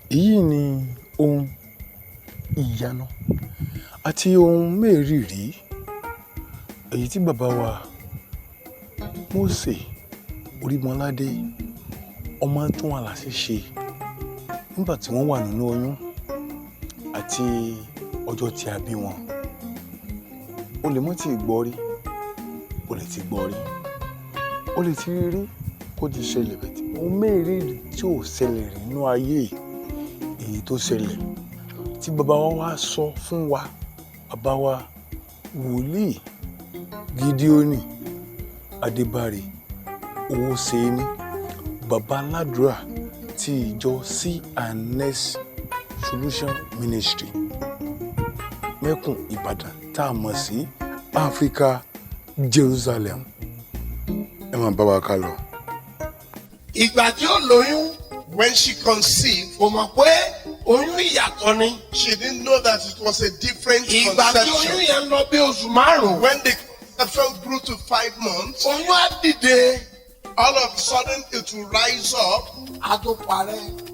Èyí ni ohun ìyanu àti ohun mẹ́rìírí èyí tí bàbá wa Mósè Orímọládé ọmọ tó wà láṣẹ ṣe nígbà tí wọ́n wà nínú oyún àti ọjọ́ tí a bí wọn. O lè mọ̀ tí gbọ́ rí, o lè ti gbọ́ rí, o lè ti rí kó ti ṣẹlẹ̀ bẹ́ẹ̀ tí ohun mẹ́rìírí tí ò ṣẹlẹ̀ rí nínú ayé èyí tó ṣẹlẹ̀ tí bàbá wa wá sọ fún wa, bàbá wa wòlíì GIDEON ADEBARE OWOSENI, bàbá aládùúrà ti ìjọ C&S Solution Ministry mẹ́kùn Ìbàdàn tá a mọ̀ sí Africa Jerusalem. Ẹ máa bá wa ká lọ. Ìgbà tí ó lóyún, when she conceived, kò mọ̀ pé oyún ìyàtọ̀ ni. She didn't know that it was a different Ìgbà tí conception. oyún yẹn lọ bí oṣù márùn-ún. When the conception grew to 5 months, Oyún á dìde. all of a sudden it will rise up. A tó parẹ́.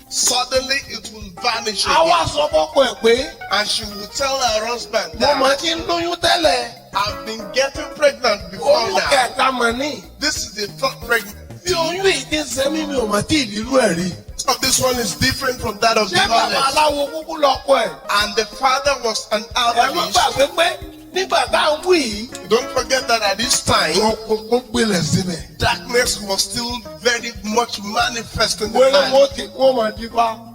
Suddenly it will vanish A wá again. sọ fọ́kọ ẹ̀ pé And she will tell her husband mo mọ̀ that tí ń lóyún tẹ́lẹ̀. I've been getting pregnant before Oyún now. kẹta mọ̀ ní. This is the third pregnancy. Bí oyún yìí ti ń ṣe mí mi ò mọ̀ tí ìlú ẹ̀ rí. So this one is different from that of the Ṣé bàbá others. aláwo kúkú lọ́kọ ẹ̀? And the father was an Ẹ má herbalist. gbàgbé pé nígbà tá à ń wí yìí, Don't forget that at this time, òkùnkùn gbilẹ̀ síbẹ̀. darkness was still very much manifest in the Wẹ́rẹ́ land. wọ́n ti kó mọ̀ dípá.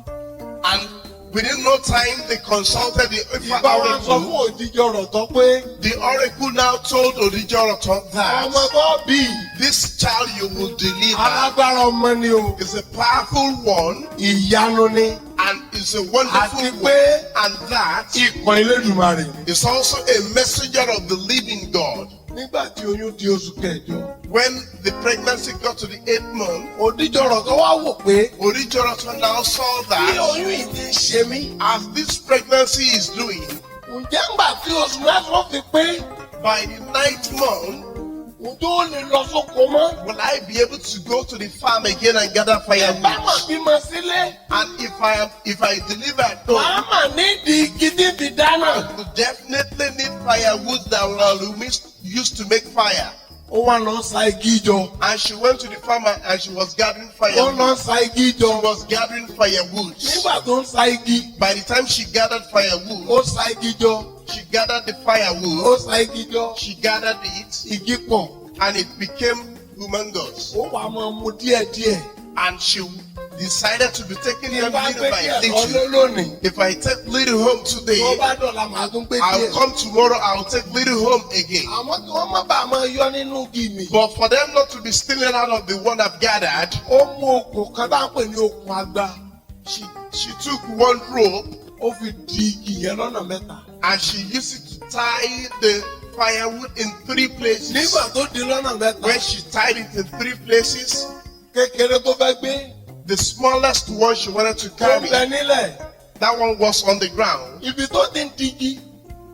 And within no time, they consulted the Ìbá wa sọ oracle. fún òjijì ọ̀rọ̀ tán pé The oracle now told Odijoroton ọmọ that tó bí this child you will deliver alágbára ọmọ ni o. is a powerful one Ìyanu ni. and is a Àti wonderful pé one, and that ikọ̀ Elédùmarè ni. is also a messenger of the living God. Nígbà tí oyún di oṣù kẹjọ, When the pregnancy got to the 8th month, òdíjọ̀rọ̀ tó wá wò pé Odijoroton now saw bí that oyún yìí ti ń ṣe mí. as this pregnancy is doing, Ǹjẹ́ ńgbà tí oṣù mẹ́sàn-án fi pé by the 9th month, ǹjẹ́ ó lè lọ sóko mọ́? will I be able to go to the farm again and gather Ẹ bá firewood? mà bímọ sílé. And if I deliver at Màá home, mà nídìí gidi fi dáná. I will definitely need firewood that will be used to make fire. Ó wá lọ sa igi jọ. And she went to the farmer and she was gathering Ó firewood. lọ sa igi She jọ. was gathering firewood. Nígbà tó ń sa igi, By the time she gathered firewood, ó sa igi jọ. she gathered the Ó firewood, sa igi jọ. she gathered it, Igi pọ̀. and it became humongous. Ó wá máa mu díẹ̀díẹ̀. And she decided to be taking Tí them bá little gbé by díẹ̀ lọ́lé little. lónìí, If I take little home tó today, bá dọ̀la màá tún gbé I'll díẹ̀. come tomorrow, I'll take little home again. Àmọ́ kí wọ́n má bàa máa yọ nínú igi mi. But for them not to be stealing out of the one I've gathered, Ó mú okùn kan tá à ń pè ní okùn àgbà. she took one rope Ó fi di igi yẹn lọ́nà mẹ́ta. and she used it to tie the firewood in 3 places. Nígbà tó di lọ́nà mẹ́ta, When she tied it in 3 places, kékeré tó fẹ́ gbé, the smallest one she wanted to ó carry, bẹ nílẹ̀. that one was on the ground. Ibi tó ti ń digi,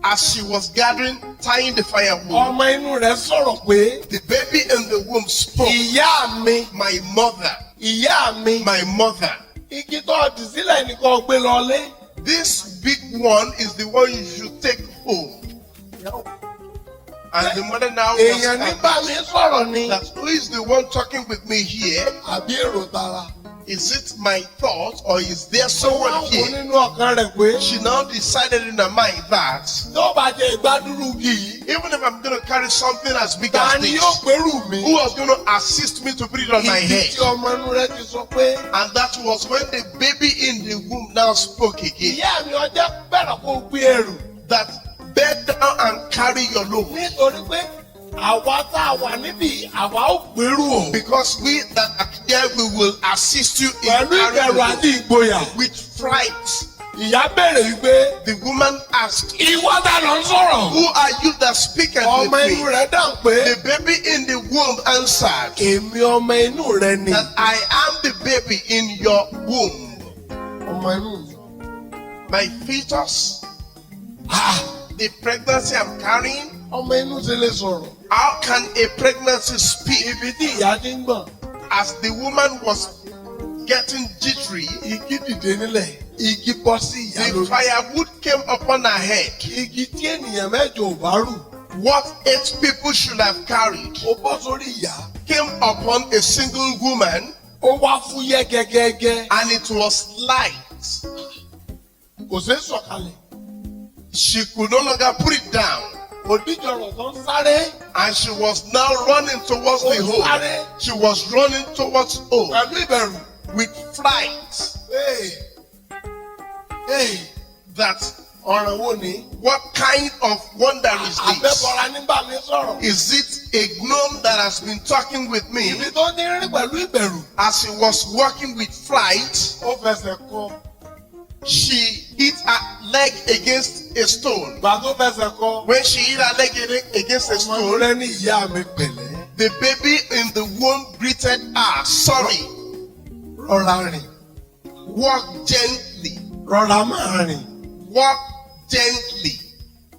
As she was gathering, tying the firewood, ọmọ inú rẹ̀ sọ̀rọ̀ pé, the baby in the womb spoke. ìyá mi, My mother, ìyá mi, my mother. igi tó ti sílẹ̀ nìkan gbé lọlé. This big one is the one you should take home. And the mother now Èèyàn ní bá was mi sọ̀rọ̀ ni. that who is the one talking with me here? Àbí èrò tara. Is it my thought or is there Tó wá someone wò here? nínú ọkàn rẹ̀ pé, She now decided in her mind that tó bá jẹ ìgbádùrú igi yìí, even if I'm going to carry something as big ta as ni this, yóò gbèrú mi? who was going to assist me to put it on my Ìdí head? tí ọmọ inú rẹ̀ ti sọ pé, And that was when the baby in the womb now spoke again. ìyá mi ọjọ́ bẹ̀rẹ̀ kó gbé ẹrù. That bend down and carry your load. Nítorí pé àwa tá a wà níbí àwa ó gbèrú o. Because we that are here, we will assist you in Pẹ̀lú ìbẹ̀rù carrying àti the load. ìgboyà. With fright, Ìyá béèrè wípé the woman asked, ìwọ ta ló ń sọ̀rọ̀. who are you that speaketh Ọmọ with inú me? rẹ̀ dáhùn pé The baby in the womb answered, èmi ọmọ inú rẹ̀ ni. that I am the baby in your womb. Ọmọ inú mi. My fetus, Ah, the pregnancy I'm carrying, ọmọ inú ti lè sọ̀rọ̀. how can a pregnancy speak? Ibi tí ìyá ti ń gbọ̀n. As the woman was getting jittery, Igi dìde nílẹ̀. Igi bọ́ sí ìyá the lórí. firewood came upon her head. Igi tí ènìyàn mẹ́jọ ò bá rù. What 8 people should have carried Ó bọ́ sórí ìyá. came upon a single woman, Ó wá fúyẹ́ gẹ́gẹ́gẹ́. and it was light. Kò sí sọ̀kalẹ̀. She could no longer put it down, Òdíjọrọ̀ tó ń sáré. and she was now running towards the hole. She was running towards hole Pẹ̀lú ìbẹ̀rù. with fright. That Ọ̀ràn wo ni? what kind of wonder is this? Àbẹ́bọra ní bá mi sọ̀rọ̀. Is it a gnome that has been talking with me? Ibi tó ní rìn pẹ̀lú ìbẹ̀rù. As she was walking with fright, Ó fẹsẹ̀ kọ. she hit her leg against a stone. Gbà tó fẹsẹ̀ kọ. When she hit her leg against a Ọmọ stone, rẹ ní ìyá mi pẹ̀lẹ́. the baby in the womb greeted her, sorry, Rọra rìn. walk gently, Rọra máa rìn. walk gently.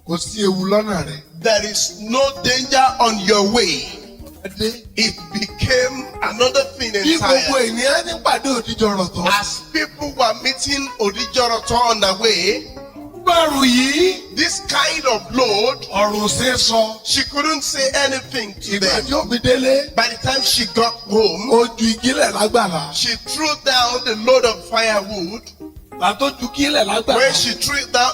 Kò sí ewu lọ́nà rẹ̀. There is no danger on your way. Adé. It became another thing Bí gbogbo entirely. ènìyàn ní pàdé òdíjọrọ̀ tán. As people were meeting Odijoroto on the way, Bẹ̀rù yìí. this kind of load, Ọ̀rọ̀ ò ṣe é sọ. she couldn't say anything to Ìgbà them. tí ó fi délé. By the time she got home, Ó ju igílẹ̀ lágbàlá. she threw down the load of firewood. Gbà tó ju igílẹ̀ lágbàlá. When she threw it down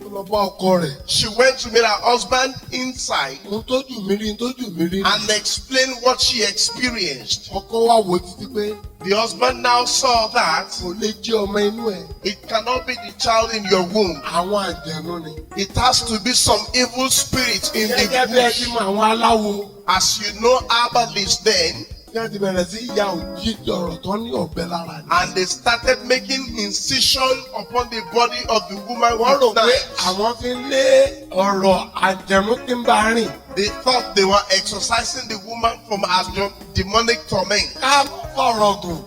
Ó lọ bá ọkọ rẹ̀. she went to meet her husband inside Ohun tó jù mí rí, ohun tó jù mí rí. and explained what she experienced. Ọkọ wa wò títí pé The husband now saw that kò lè jẹ́ ọmọ inú ẹ̀. it cannot be the child in your womb. Àwọn àjẹ̀nú ni. It has to be some evil spirit in Gẹ́gẹ́ bí ẹ ti the mọ bush. àwọn aláwo. As you know, herbalists then, Bí wọ́n ti bẹ̀rẹ̀ sí ìyá òdíjọrọ̀ tán ní ọ̀bẹ lára ni. and they started making incision upon the body of the woman Wọ́n rò with pé knives. àwọn fi ń lé ọ̀rọ̀ àjẹ̀nú tí ń bá rìn. They thought they were exorcising the woman from her demonic torment. Ká fọ̀rọ̀ gùn.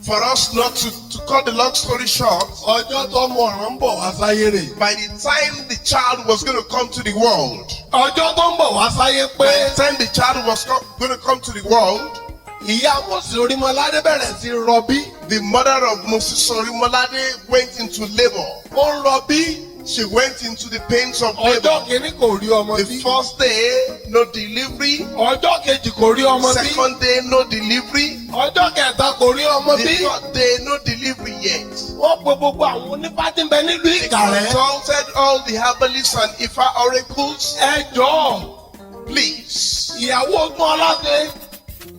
For us not to cut the long story short, Ọjọ́ tó mọ ọ̀ràn ń bọ̀ wá sáyé rè. by the time the child was going to come to the world, Ọjọ́ tó ń bọ̀ wá sáyé by pé the time the child was going to come to the world, ìyá Mósè Orímọládé bẹ̀rẹ̀ sí rọbí. the mother of Moses Orimolade went into labor. Ó ń rọbí. She went into the pains of labor. Ọjọ́ kìíní kò rí ọmọ The bí. first day, no delivery. Ọjọ́ kejì kò rí ọmọ bí. Second day, no delivery. Ọjọ́ kẹta kò rí ọmọ The bí. third day, no delivery yet. Wọ́n pe gbogbo àwọn onífá tí ń bẹ nílùú They Ìkàrẹ́. consulted all the herbalists and Ifa oracles. Ẹ jọ̀ọ́, Please, ìyàwó tún ọlọ́dẹ.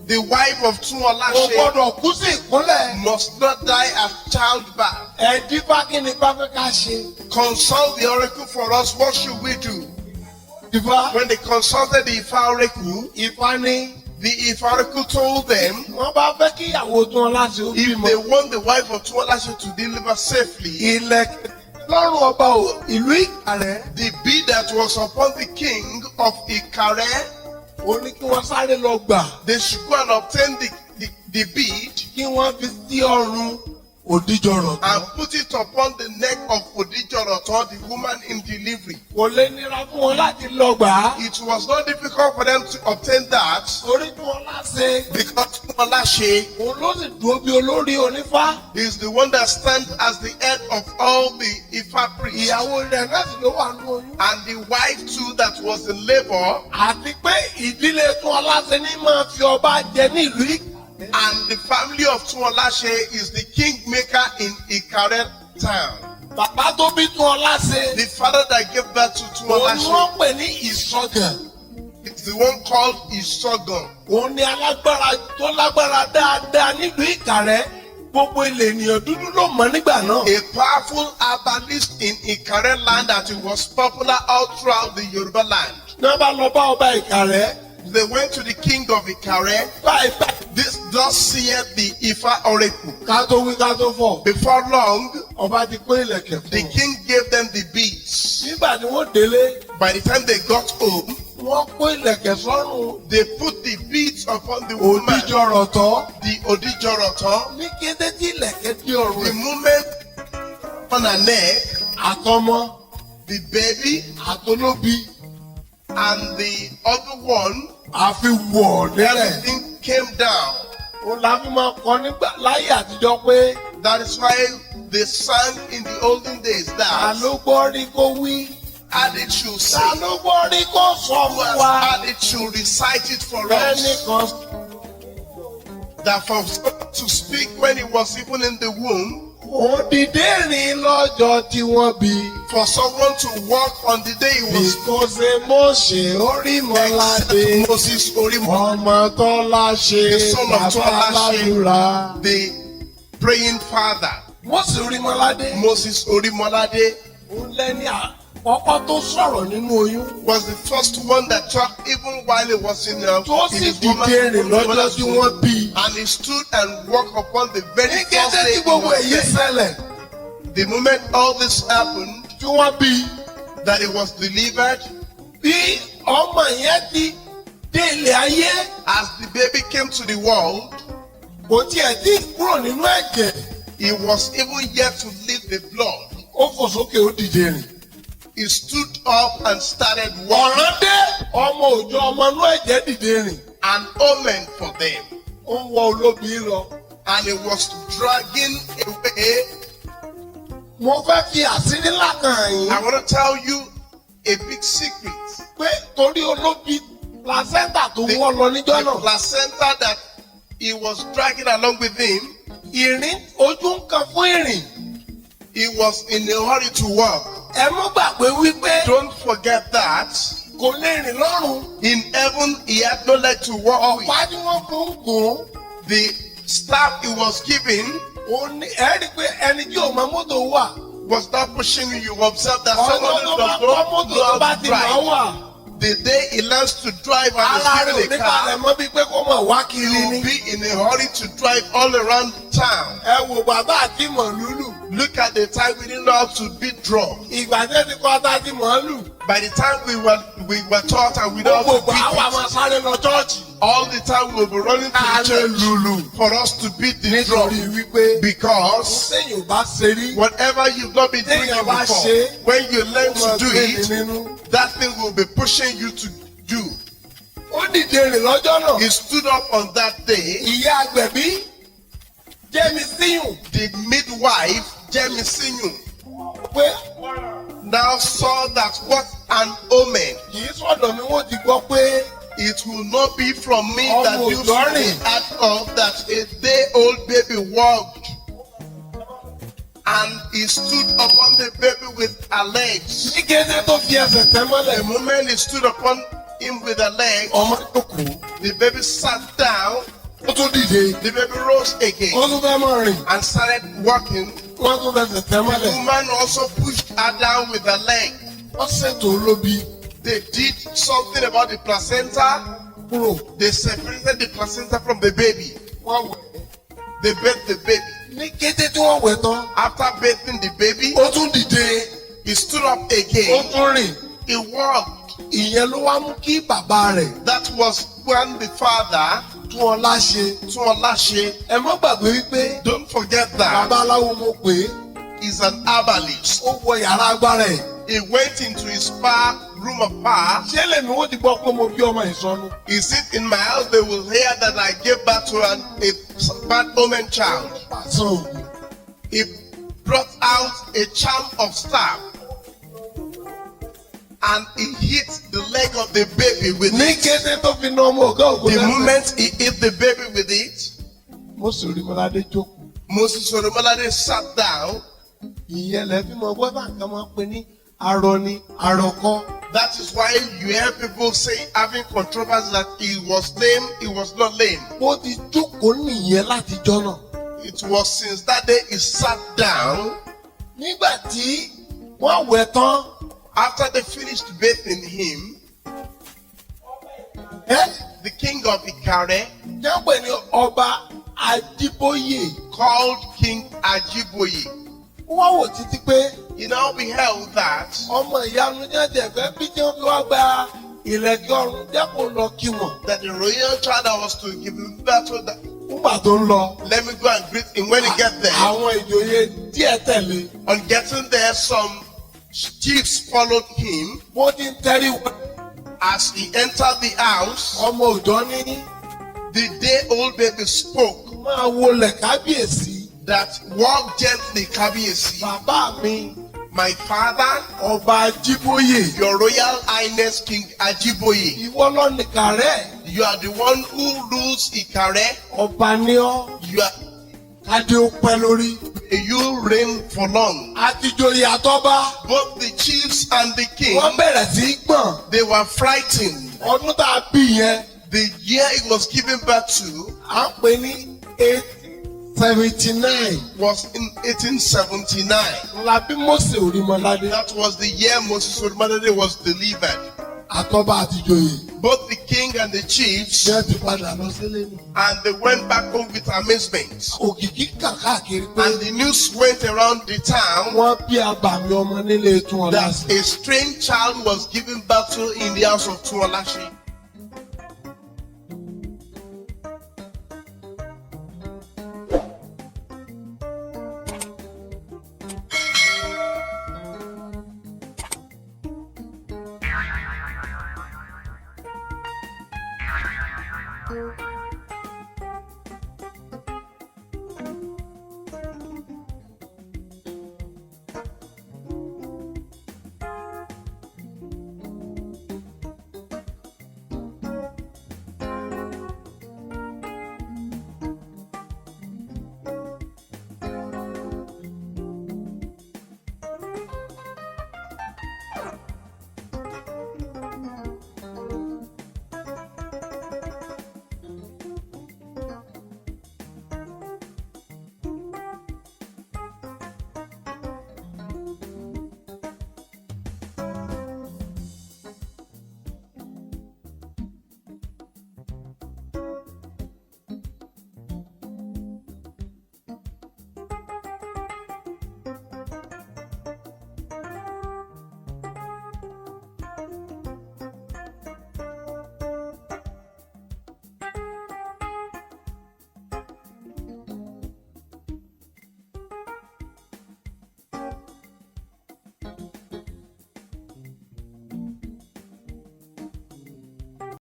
the wife of Kò Tuolashe gbọ́dọ̀ kú sí ìkúnlẹ̀. must not die at childbirth. Ẹ̀dífá kí ni bá fẹ́ ká ṣe? Consult the oracle for us. What should we do? Ìfá. When they consulted the Ifa oracle, Ìfá ní. the Ifa oracle told them Wọ́n bá fẹ́ kí ìyàwó tún ọlọ́dẹ ó if bímọ. they want the wife of Tuolashe to deliver safely, Ilẹ̀ lọ́rùn ọba ìlú Ìkàrẹ́. the bee that was upon the king of Ikare, Ó ní kí wọ́n sáré lọ gbà. they should go and obtain the bead Kí wọ́n fi sí ọrùn òdíjọrọ̀ tán. and put it upon the neck of Odijoroto, the woman in delivery. Kò lè nira fún wọn láti lọ gbà á. It was not difficult for them to obtain that Orí tí wọ́n láṣẹ. because Tuolashe Òun ló sì dúró bí olórí onífá. is the one that stands as the head of all the Ifa priests. Ìyàwó rẹ̀ náà sì ló wà ní oyún. And the wife too that was in labor, Àti pé ìdílé tún ọláṣẹ ní máa fi ọba jẹ ní ìlú Ìkàrẹ́. and the family of Tuolashe is the kingmaker in Ikare town. Bàbá tó bí tún ọláṣẹ. The father that gave birth to Òun ni Tuolashe wọ́n pè ní ìsọ̀gàn. is the one called Isogon. Òun ni alágbára tó lágbára dáadáa nílùú Ìkàrẹ́. Gbogbo ilẹ̀ ènìyàn dúdú ló mọ̀ nígbà náà. A powerful herbalist in Ikare land that it was popular all throughout the Yoruba land. Ní wọ́n bá lọ bá ọba Ìkàrẹ́. They went to the king of Ikare. Báyìí This thus saith the Ifa oracle. ká tó wí ká tó fọ̀. Before long, Ọba ti pín ìlẹ̀kẹ̀ fún the wọn. king gave them the beads. Nígbà tí wọ́n délé, By the time they got home, wọ́n pín ìlẹ̀kẹ̀ sọ́rùn. they put the beads upon the woman, Òdìjọ́rọ̀tọ́. the Odijoroto. Ní kété tí ìlẹ̀kẹ̀ dé The ọrùn. moment on her neck, Àtọmọ, the baby àtolóbi, and the other one, àfi wọ̀ nílẹ̀. everything came down. Òun la fi máa kọ nígbà láyé àtijọ́ pé That is why they sang in the olden days ta that ló gbọ́ rí kó wí. and it should say, Ta ló gbọ́ rí kó sọ fún wa. and it should recite it for Bẹ́ẹ̀ni us. kan That for someone to speak when he was even in the womb, òdìdé rìn lọ́jọ́ tí wọ́n bí. for someone to walk on the day he was Ìkọ́sẹ̀ Mósè Orímọ̀ládé. except Moses Orimo, Ọmọ Tọ́lá ṣe The son of bàbá Tọ́lá ṣe. Aládùra. the praying father, Mósè Orímọ̀ládé. Moses Orimolade, Òun lẹ́ni àkọ́kọ́ tó sọ̀rọ̀ nínú oyún. was the first one that talked even while he was in Tó sì his dìde rìn lọ́jọ́ tí wọ́n bí. and he stood and walked upon the very Ní first kété day tí he gbogbo was èyí there. ṣẹlẹ̀ The moment all this happened, tí wọ́n bí. that he was delivered, Bí ọmọ yẹn ti dé ilé ayé. as the baby came to the world, Kò tiẹ̀ tí kúrò nínú ẹ̀jẹ̀. he was even yet to leave the blood. Ó fò sókè ó dìde rìn. He stood up and started walking, Ọ̀ràn dé ọmọ òjò ọmọ inú ẹ̀jẹ̀ dìde rìn. an omen for them. Ó ń wọ olóbi lọ. And he was dragging away. Mo fẹ́ fi àṣírí ńlá kan yín. I want to tell you a big secret. Pé torí olóbi placenta tó wọ́ lọ níjọ́ The náà. placenta that he was dragging along with him, Ìrìn ojú ń kan fún ìrìn. he was in a hurry to walk. Ẹ mú gbàgbé wípé Don't forget that kò lè rìn lọ́rùn. in heaven he had no leg to walk with. Ọ̀pá tí wọ́n fún un gùn. The staff he was given Ó ní ẹ rí i pé ẹni tí ò mọ mọ́tò wà. was not pushing you. You observe that Ọjọ́ someone tó who bá does kọ́ mọ́tò tó bá not ti máa drive. wà. The day he learns to drive and Ara rẹ̀ ò is ní given a balẹ̀ car, mọ́ bí pé kó mọ̀ wá he kiri will ni. be in a hurry to drive all around town. Ẹ wò bàbá àti mọ̀lúlù. Look at the time we didn't know how to beat drum. Ìgbà tí ẹ ti kọ́ ata ti mọ̀lú. By the time we were taught and we know how Gbogbo to àwa beat máa it, sáré lọ chọ́ọ̀chì. all the time we will be running to the church for us to beat the drum. Nítorí wípé Because sẹ́yìn ò bá ṣe rí. whatever you've not been doing Téèyàn bá before, ṣe, when you learn ó máa to do gbé ní it, nínú. that thing will be pushing you to do. Ó dìde rìn lọ́jọ́ náà. He stood up on that day. Ìyá agbẹ̀bí Jẹ́mi síyùn The midwife, Jemisinyun, pé now saw that what an omen. kì í sọ̀dọ̀ mi wọ́n ti gbọ́ pé It will not be from me Ọmọ that you òdọ́rìn. act of that a day-old baby walked. And he stood upon the baby with her legs. ní kété tó fi ẹsẹ̀ tẹ́ mọ́lẹ̀ The mú. moment he stood upon him with her legs, Ọmọ jókòó. the baby sat down, Ó tún dìde. the baby rose Ó again tún fẹ́ mọ̀ rìn. and started walking. Wọ́n tún fẹsẹ̀ tẹ́ The mọ́lẹ̀. woman also pushed her down with her leg. Wọ́n ṣètò olóbi They did something about the placenta. kúrò. They separated the placenta from the baby. Wọ́n wẹ̀. They bathed the baby. Ní kété tí wọ́n wẹ̀ tán. After bathing the baby, Ó tún dìde. he stood up Ó again. tún rìn. He walked. Ìyẹn ló wá mú kí bàbá rẹ̀ That was when the father, tún ọlá ṣe. Tuolashe, Ẹ má gbàgbé wípé don't forget that, babaláwo mo pè é. is an herbalist. Ó wọ yàrá agbára ẹ̀. He went into his spa, room of power. Ṣé lèmi wọ́n ti gbọ́ pé mo bí ọmọ ìsọnù? He sit in my house, they will hear that I gave birth to a bad omen child. Pàṣẹ òògùn. He brought out a charm of staff and he hit the leg of the baby with Ní it. kété tó fi ná ọmọ ọ̀gá ògùn The lẹ́sẹ̀. moment he hit the baby with it, Mósè Orímọládé jókòó. Moses Oromolade sat down. Ìyẹn lẹ fi mọ gbọ́dọ̀ nǹkan máa ń pè ní arọ ni àròkọ. That is why you hear people say, having controversy, that he was lame, he was not lame. Ó ti jókòó nìyẹn látijọ́ náà. it was since that day he sat down. Nígbà tí wọ́n wẹ̀ tán, After they finished bathing him, the king of Ikare jẹ́ pé ní ọba Ajíbóyè. called King Ajiboye. Wọ́n wò títí pé He now beheld that ọmọ ìyanu ní ẹ̀jẹ̀ fẹ́ bí jẹ́ fi wá gba ìlẹ̀kẹ̀ ọ̀run jẹ́ kó lọ kí wọn. the royal child that was to give him birth to that. Nígbà tó ń lọ, Let me go and greet him when he get there. àwọn ìjòyè díẹ̀ tẹ̀lé. On getting there, some chiefs followed him. Bó ti ń tẹ́rí wọn, As he entered the house, ọmọ òjọ́ ní the day-old baby spoke máa wọlé kábíyèsí. that walk gently, Kabiyesi. Bàbá mi, My father, ọba Ajíbóyè, your royal highness King Ajiboye. ìwọ lọ nìkan rẹ̀, You are the one who rules Ikare. ọba ní ọ́, You are, kádé ó pẹ́ lórí. you reign for long. Àtijọ́yè àtọ́ba, Both the chiefs and the king, wọ́n bẹ̀rẹ̀ sí í gbọ̀n. they were frightened. Ọdún tá a bí yẹn, The year it was given birth to à ń pè ní 879. was in 1879. La bí Mósè Orímọládé, That was the year Moses Olumide was delivered. àtọ́ba àtijọ́yè. Both the king and the chiefs, Ṣé ti padà lọ sílé ni? and they went back home with amazement. Òkìkí kàn káàkiri pé And the news went around the town wọ́n bí àbàmì ọmọ nílé tún ọ̀la that sí. a strange child was given birth to in the house of Tuolashi.